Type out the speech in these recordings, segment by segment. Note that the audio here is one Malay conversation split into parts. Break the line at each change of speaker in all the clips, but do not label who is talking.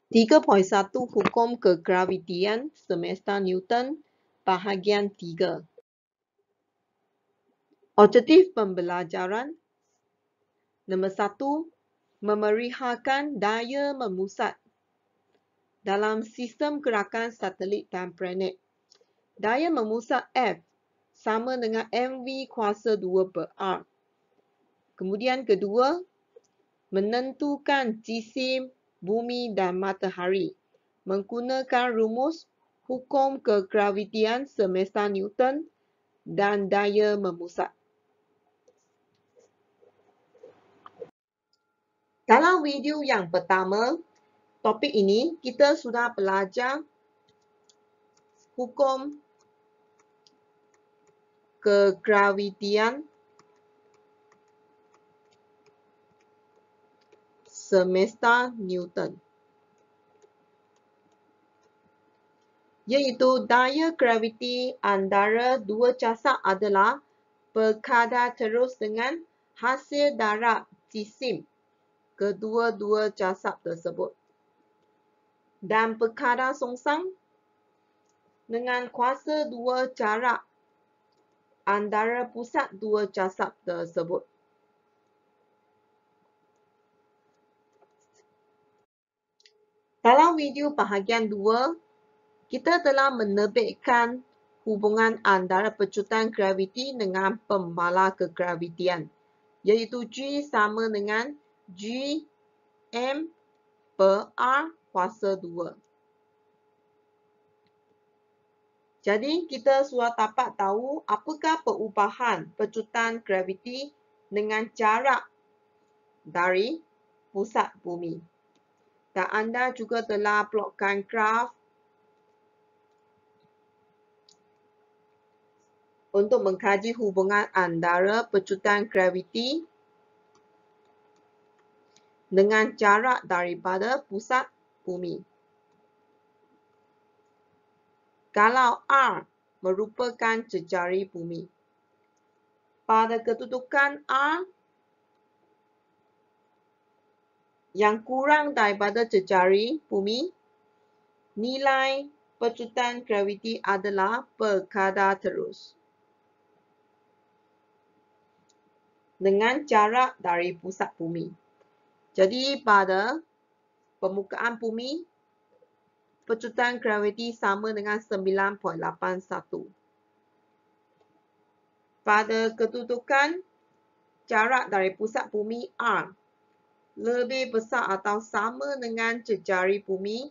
3.1 Hukum Kegravitian semesta Newton bahagian 3. Objektif pembelajaran nombor 1. Memerihakan daya memusat dalam sistem gerakan satelit dan planet. Daya memusat F sama dengan mv kuasa 2 per R. Kemudian kedua, menentukan jisim bumi dan matahari menggunakan rumus hukum kegravitian semesta Newton dan daya memusat. Dalam video yang pertama, topik ini kita sudah belajar hukum kegravitian semesta Newton, iaitu daya graviti antara dua casap adalah berkadar terus dengan hasil darab jisim kedua-dua casap tersebut, dan berkadar songsang dengan kuasa dua jarak antara pusat dua casap tersebut. Dalam video bahagian 2, kita telah menerbitkan hubungan antara pecutan graviti dengan pembala kegravitian, iaitu G sama dengan G M per R kuasa 2. Jadi, kita sudah dapat tahu apakah perubahan pecutan graviti dengan jarak dari pusat bumi. Dan anda juga telah plotkan graf untuk mengkaji hubungan antara pecutan graviti dengan jarak daripada pusat bumi. Kalau R merupakan jejari bumi, pada kedudukan R yang kurang daripada jejari bumi, nilai pecutan graviti adalah berkadar terus dengan jarak dari pusat bumi. Jadi pada permukaan bumi, pecutan graviti sama dengan 9.81. Pada kedudukan jarak dari pusat bumi R lebih besar atau sama dengan jejari bumi,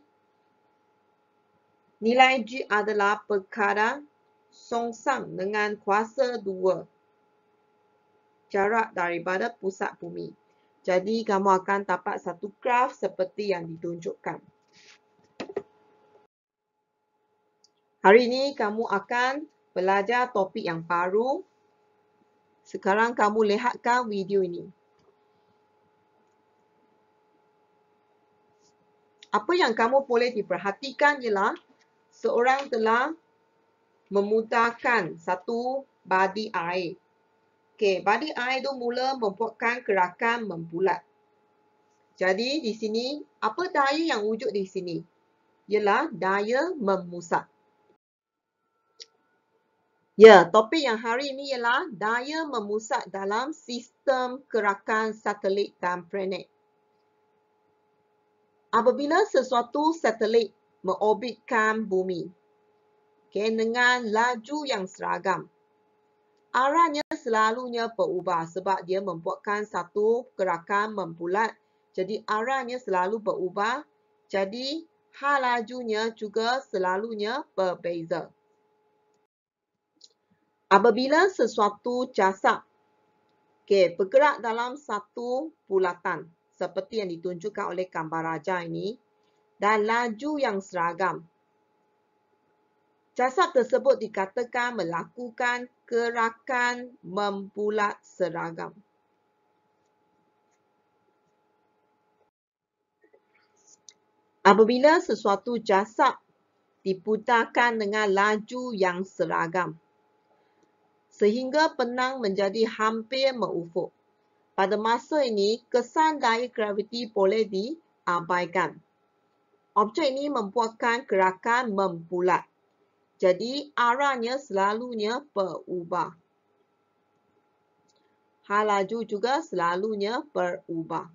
nilai G adalah berkadar songsang dengan kuasa 2 jarak daripada pusat bumi. Jadi kamu akan dapat satu graf seperti yang ditunjukkan. Hari ini kamu akan belajar topik yang baru. Sekarang kamu lihatkan video ini. Apa yang kamu boleh diperhatikan ialah seorang telah memudahkan satu badi air. Okey, badi air itu mula membuatkan gerakan membulat. Jadi di sini, apa daya yang wujud di sini? Ialah daya memusat. Ya, topik yang hari ini ialah daya memusat dalam sistem gerakan satelit dan planet. Apabila sesuatu satelit mengorbitkan bumi, okay, dengan laju yang seragam, arahnya selalunya berubah sebab dia membuatkan satu gerakan membulat. Jadi arahnya selalu berubah. Jadi hal lajunya juga selalunya berbeza. Apabila sesuatu jasad bergerak dalam satu bulatan seperti yang ditunjukkan oleh gambar raja ini dan laju yang seragam, jasad tersebut dikatakan melakukan gerakan membulat seragam. Apabila sesuatu jasad diputarkan dengan laju yang seragam, sehingga penang menjadi hampir mengufuk. Pada masa ini, kesan daya graviti boleh diabaikan. objek ini membuatkan gerakan membulat. Jadi, arahnya selalunya berubah. Hal laju juga selalunya berubah.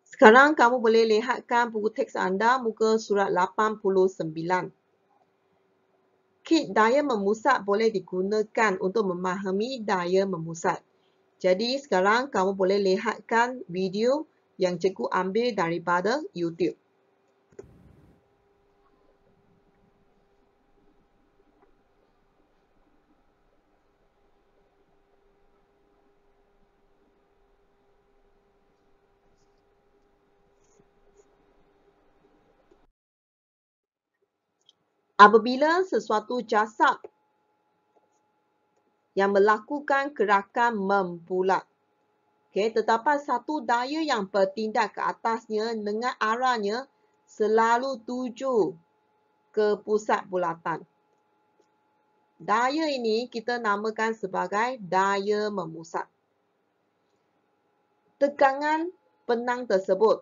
Sekarang kamu boleh lihatkan buku teks anda muka surat 89. Kit daya memusat boleh digunakan untuk memahami daya memusat. Jadi sekarang kamu boleh lihatkan video yang cikgu ambil daripada YouTube. Apabila sesuatu jasad yang melakukan gerakan membulat, terdapat satu daya yang bertindak ke atasnya dengan arahnya selalu tuju ke pusat bulatan. Daya ini kita namakan sebagai daya memusat. Tegangan penang tersebut,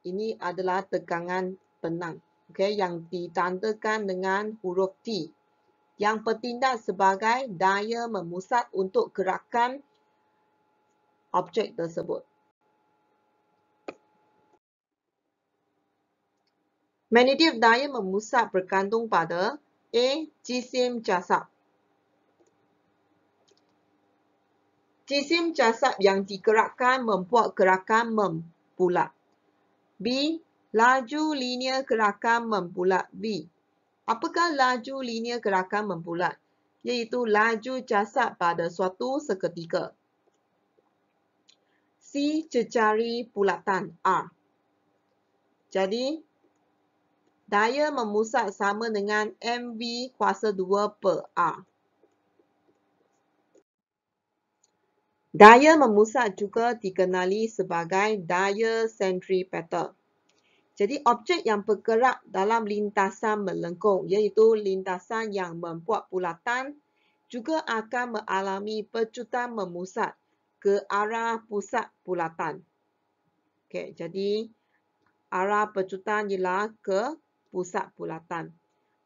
ini adalah tegangan penang, yang ditandakan dengan huruf T, yang bertindak sebagai daya memusat untuk gerakan objek tersebut. Magnetik daya memusat bergantung pada A. Jisim jasad. Jisim jasad yang digerakkan membuat gerakan membulat. B. Laju linear gerakan membulat V. Apakah laju linear gerakan membulat? Iaitu laju jasad pada suatu seketika. C. Jejari bulatan R. Jadi, daya memusat sama dengan mv kuasa 2 per R. Daya memusat juga dikenali sebagai daya sentripetal. Jadi, objek yang bergerak dalam lintasan melengkung, iaitu lintasan yang membuat bulatan, juga akan mengalami pecutan memusat ke arah pusat bulatan. Jadi, arah pecutan ialah ke pusat bulatan.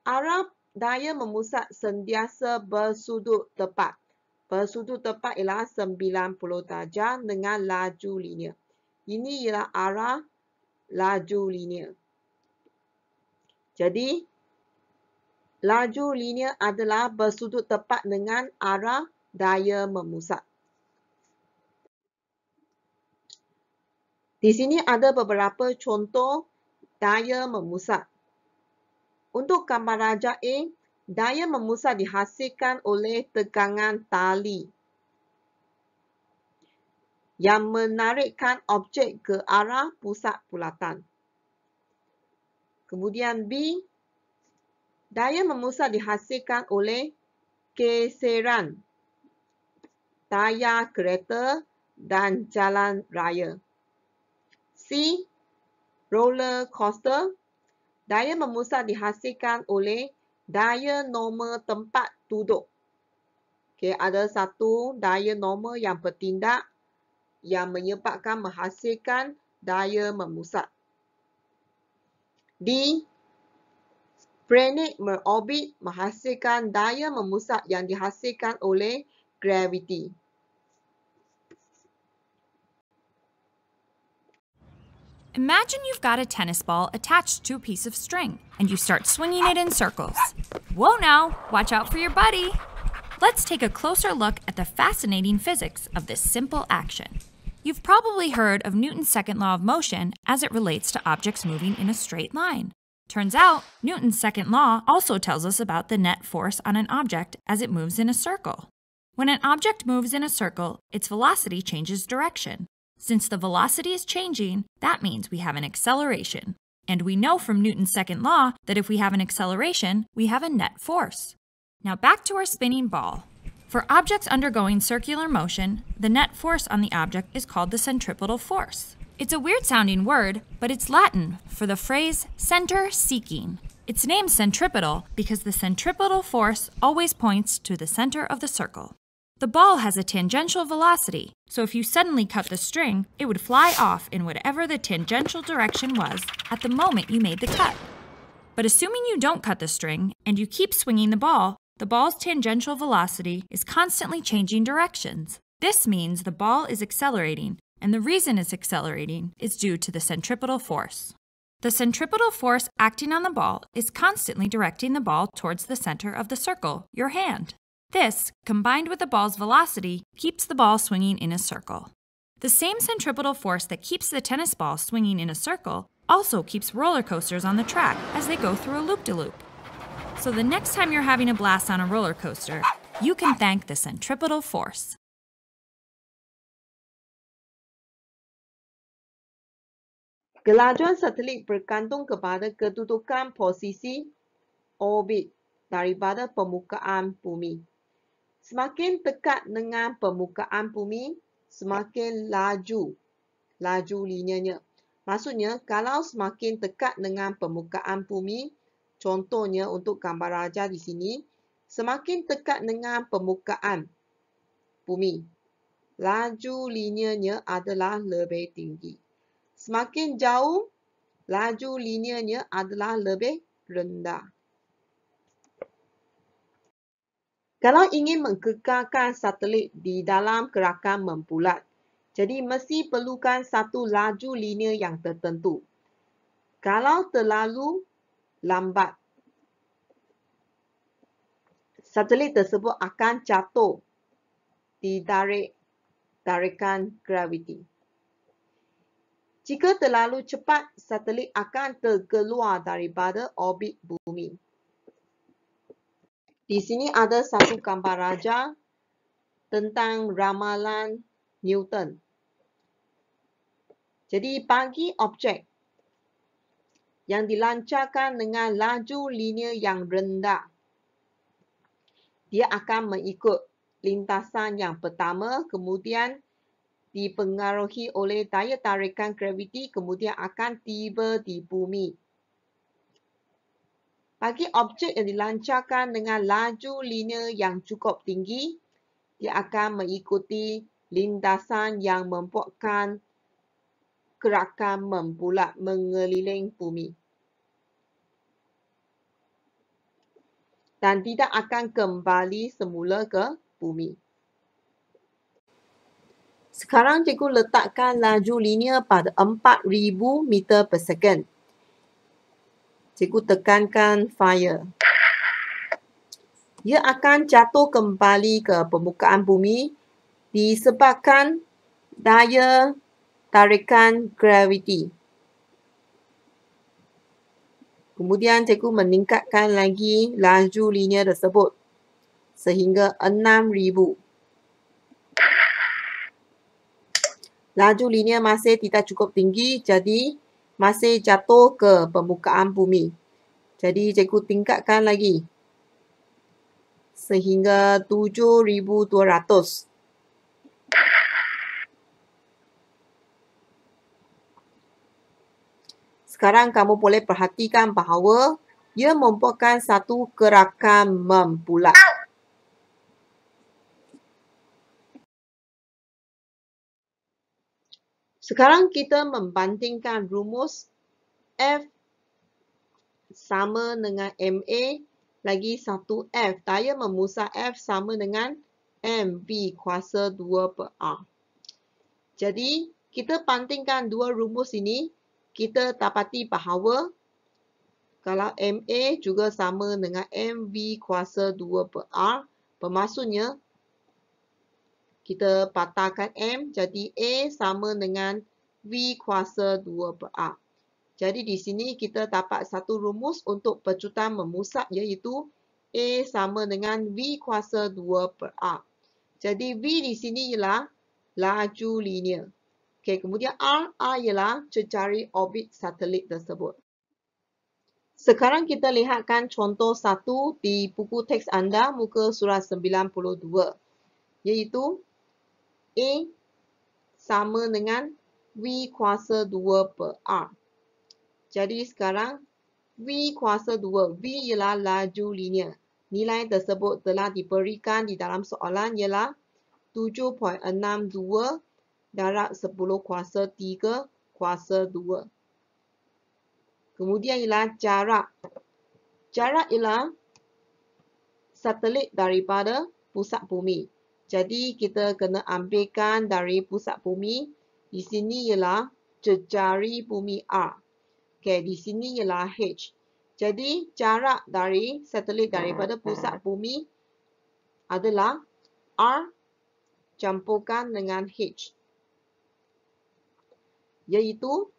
Arah daya memusat sentiasa bersudut tepat. Bersudut tepat ialah 90 darjah dengan laju linear. Ini ialah arah laju linear. Jadi, laju linear adalah bersudut tepat dengan arah daya memusat. Di sini ada beberapa contoh daya memusat. Untuk gambar rajah A, daya memusat dihasilkan oleh tegangan tali yang menarikkan objek ke arah pusat bulatan. Kemudian B, daya memusat dihasilkan oleh geseran tayar kereta dan jalan raya. C, roller coaster, daya memusat dihasilkan oleh daya normal tempat duduk. Ada satu daya normal yang bertindak yang menyebabkan menghasilkan daya memusat. D. Planet berorbit menghasilkan daya memusat yang dihasilkan oleh graviti.
Imagine you've got a tennis ball attached to a piece of string, and you start swinging it in circles. Whoa now, watch out for your buddy. Let's take a closer look at the fascinating physics of this simple action. You've probably heard of Newton's second law of motion as it relates to objects moving in a straight line. Turns out, Newton's second law also tells us about the net force on an object as it moves in a circle. When an object moves in a circle, its velocity changes direction. Since the velocity is changing, that means we have an acceleration. And we know from Newton's second law that if we have an acceleration, we have a net force. Now back to our spinning ball. For objects undergoing circular motion, the net force on the object is called the centripetal force. It's a weird-sounding word, but it's Latin for the phrase center seeking. It's named centripetal because the centripetal force always points to the center of the circle. The ball has a tangential velocity, so if you suddenly cut the string, it would fly off in whatever the tangential direction was at the moment you made the cut. But assuming you don't cut the string and you keep swinging the ball's tangential velocity is constantly changing directions. This means the ball is accelerating, and the reason it's accelerating is due to the centripetal force. The centripetal force acting on the ball is constantly directing the ball towards the center of the circle, your hand. This, combined with the ball's velocity, keeps the ball swinging in a circle. The same centripetal force that keeps the tennis ball swinging in a circle also keeps roller coasters on the track as they go through a loop-de-loop. So the next time you're having a blast on a roller coaster, you can thank the centripetal force.
Kelajuan satelit bergantung kepada kedudukan posisi orbit daripada permukaan bumi. Semakin dekat dengan permukaan bumi, semakin laju lineanya. Maksudnya, kalau semakin dekat dengan permukaan bumi, contohnya untuk gambar raja di sini, semakin dekat dengan permukaan bumi, laju lineanya adalah lebih tinggi. Semakin jauh, laju lineanya adalah lebih rendah. Kalau ingin menggegarkan satelit di dalam gerakan membulat, jadi mesti perlukan satu laju linear yang tertentu. Kalau terlalu lambat, satelit tersebut akan jatuh ditarik-tarikan graviti. Jika terlalu cepat, satelit akan terkeluar daripada orbit bumi. Di sini ada satu gambar raja tentang ramalan Newton. Jadi bagi objek yang dilancarkan dengan laju linear yang rendah, dia akan mengikut lintasan yang pertama, kemudian dipengaruhi oleh daya tarikan graviti, kemudian akan tiba di bumi. Bagi objek yang dilancarkan dengan laju linear yang cukup tinggi, dia akan mengikuti lintasan yang membuatkan gerakan membulat mengeliling bumi. Dan tidak akan kembali semula ke bumi. Sekarang cikgu letakkan laju linear pada 4,000 meter per second. Cikgu tekankan fire. Ia akan jatuh kembali ke permukaan bumi disebabkan daya tarikan graviti. Kemudian cikgu meningkatkan lagi laju linear tersebut sehingga 6,000. Laju linear masih tidak cukup tinggi, jadi masih jatuh ke permukaan bumi. Jadi cikgu tingkatkan lagi sehingga 7,200. Sekarang kamu boleh perhatikan bahawa ia membuatkan satu gerakan membulat. Sekarang kita membandingkan rumus F sama dengan MA lagi satu F. Daya memusat F sama dengan MV kuasa 2 per R. Jadi, kita bandingkan dua rumus ini, kita dapati bahawa kalau MA juga sama dengan MV kuasa 2 per R, bermaksudnya kita patahkan M, jadi A sama dengan V kuasa 2 per R. Jadi di sini kita dapat satu rumus untuk pecutan memusat, iaitu A sama dengan V kuasa 2 per R. Jadi V di sini ialah laju linear. Okey, kemudian R ialah cecari orbit satelit tersebut. Sekarang kita lihatkan contoh satu di buku teks anda muka surat 92, iaitu A sama dengan V kuasa 2 per R. Jadi sekarang V kuasa 2, V ialah laju linear. Nilai tersebut telah diberikan di dalam soalan ialah 7.62 darab 10 kuasa 3 kuasa 2. Kemudian ialah jarak. Jarak ialah satelit daripada pusat bumi. Jadi kita kena ambilkan dari pusat bumi. Di sini ialah jejari bumi R. Okey, di sini ialah H. Jadi jarak dari satelit daripada pusat bumi adalah R campurkan dengan H. Iaitu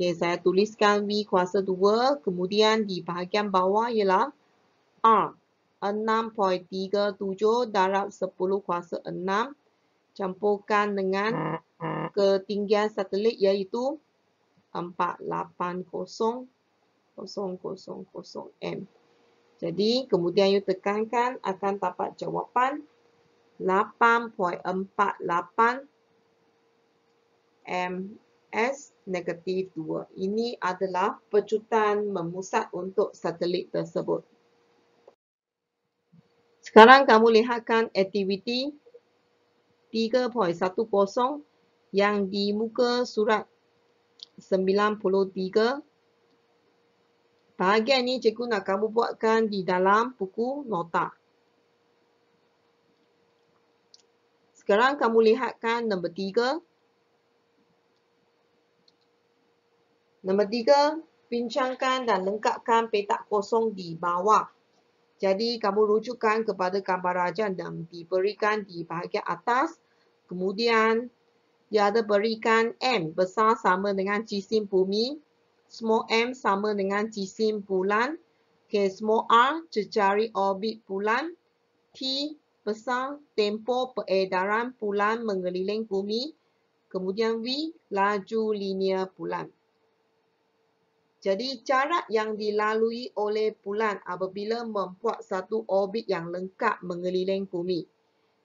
saya tuliskan V kuasa 2, kemudian di bahagian bawah ialah R 6.37 darab 10 kuasa 6 campurkan dengan ketinggian satelit iaitu 480,000 m. Jadi kemudian you tekankan akan dapat jawapan 8.48 ms negatif 2. Ini adalah pecutan memusat untuk satelit tersebut. Sekarang kamu lihatkan aktiviti 3.10 yang di muka surat 93. Bahagian ini cikgu nak kamu buatkan di dalam buku nota. Sekarang kamu lihatkan nombor 3. Nombor 3, bincangkan dan lengkapkan petak kosong di bawah. Jadi, kamu rujukkan kepada gambar raja yang diberikan di bahagian atas. Kemudian, dia ada berikan M besar sama dengan jisim bumi. Small m sama dengan jisim bulan. Small r, jejari orbit bulan. T besar, tempoh peredaran bulan mengeliling bumi. Kemudian V, laju linear bulan. Jadi, jarak yang dilalui oleh bulan apabila membuat satu orbit yang lengkap mengeliling bumi.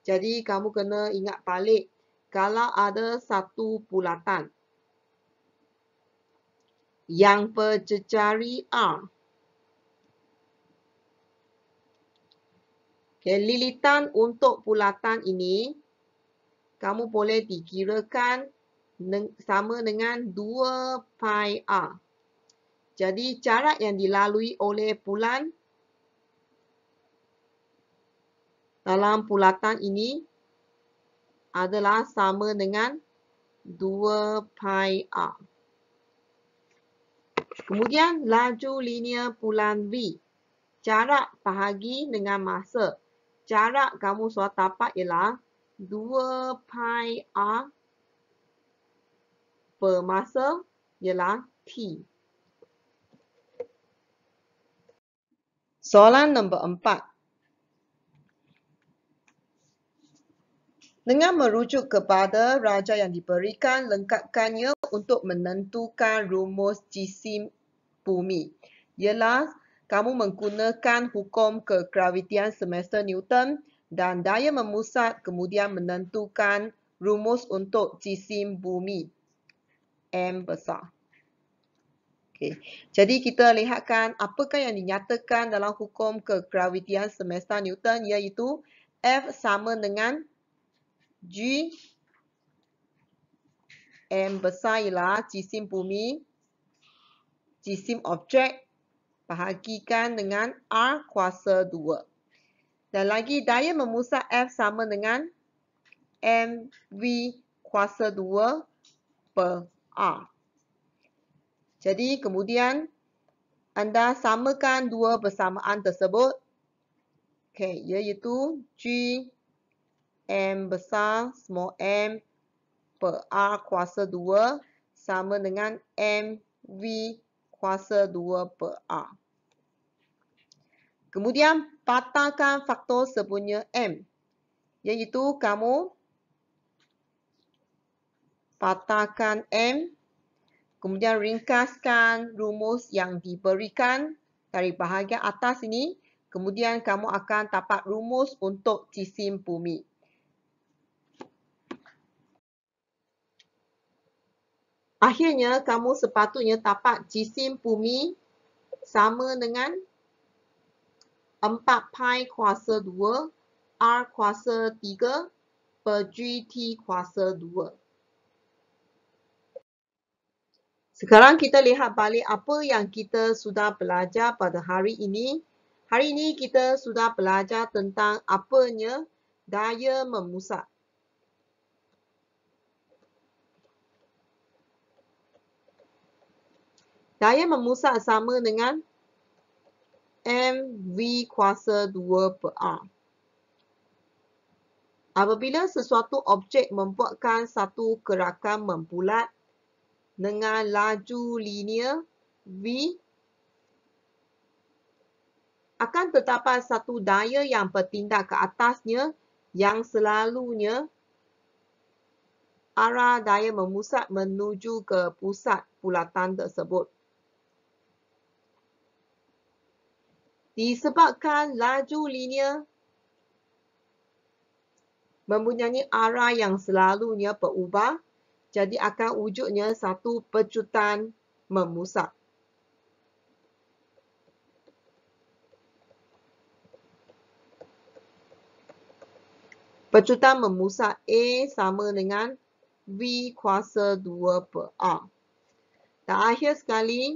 Jadi, kamu kena ingat balik kalau ada satu bulatan yang berjejari R. Lilitan untuk bulatan ini, kamu boleh dikirakan sama dengan 2 pi R. Jadi, jarak yang dilalui oleh bulan dalam bulatan ini adalah sama dengan 2 pi R. Kemudian, laju linear bulan V. Jarak bahagi dengan masa. Jarak kamu sudah dapat ialah 2 pi R per masa ialah T. Soalan nombor 4. Dengan merujuk kepada raja yang diberikan, lengkapkannya untuk menentukan rumus jisim bumi. Ialah kamu menggunakan hukum kegravitian semester Newton dan daya memusat kemudian menentukan rumus untuk jisim bumi. M besar. Jadi kita lihatkan apakah yang dinyatakan dalam hukum kegravitian semesta Newton iaitu F sama dengan G. M besar ialah jisim bumi, jisim objek bahagikan dengan R kuasa 2. Dan lagi daya memusat F sama dengan mv kuasa 2 per R. Jadi kemudian anda samakan dua persamaan tersebut. Iaitu G M besar small m per R kuasa 2 sama dengan mv kuasa 2 per R. Kemudian patahkan faktor sepunya M. Iaitu kamu patahkan M. Kemudian ringkaskan rumus yang diberikan dari bahagian atas ini. Kemudian kamu akan dapat rumus untuk jisim bumi. Akhirnya, kamu sepatutnya dapat jisim bumi sama dengan 4 pi kuasa 2 R kuasa 3 per GT kuasa 2. Sekarang kita lihat balik apa yang kita sudah belajar pada hari ini. Hari ini kita sudah belajar tentang apanya daya memusat. Daya memusat sama dengan mV kuasa 2 per R. Apabila sesuatu objek membuatkan satu gerakan membulat dengan laju linear V, akan terdapat satu daya yang bertindak ke atasnya yang selalunya arah daya memusat menuju ke pusat bulatan tersebut. Disebabkan laju linear mempunyai arah yang selalunya berubah, jadi akan wujudnya satu pecutan memusat. Pecutan memusat A sama dengan V kuasa 2 per R. Dan akhir sekali,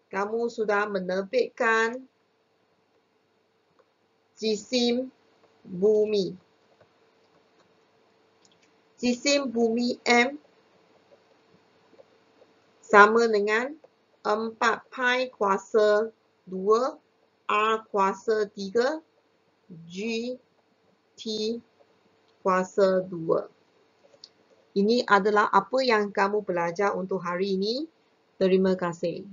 kamu sudah menerbitkan jisim bumi. Jisim bumi M sama dengan 4 pi kuasa 2 R kuasa 3 G T kuasa 2. Ini adalah apa yang kamu belajar untuk hari ini. Terima kasih.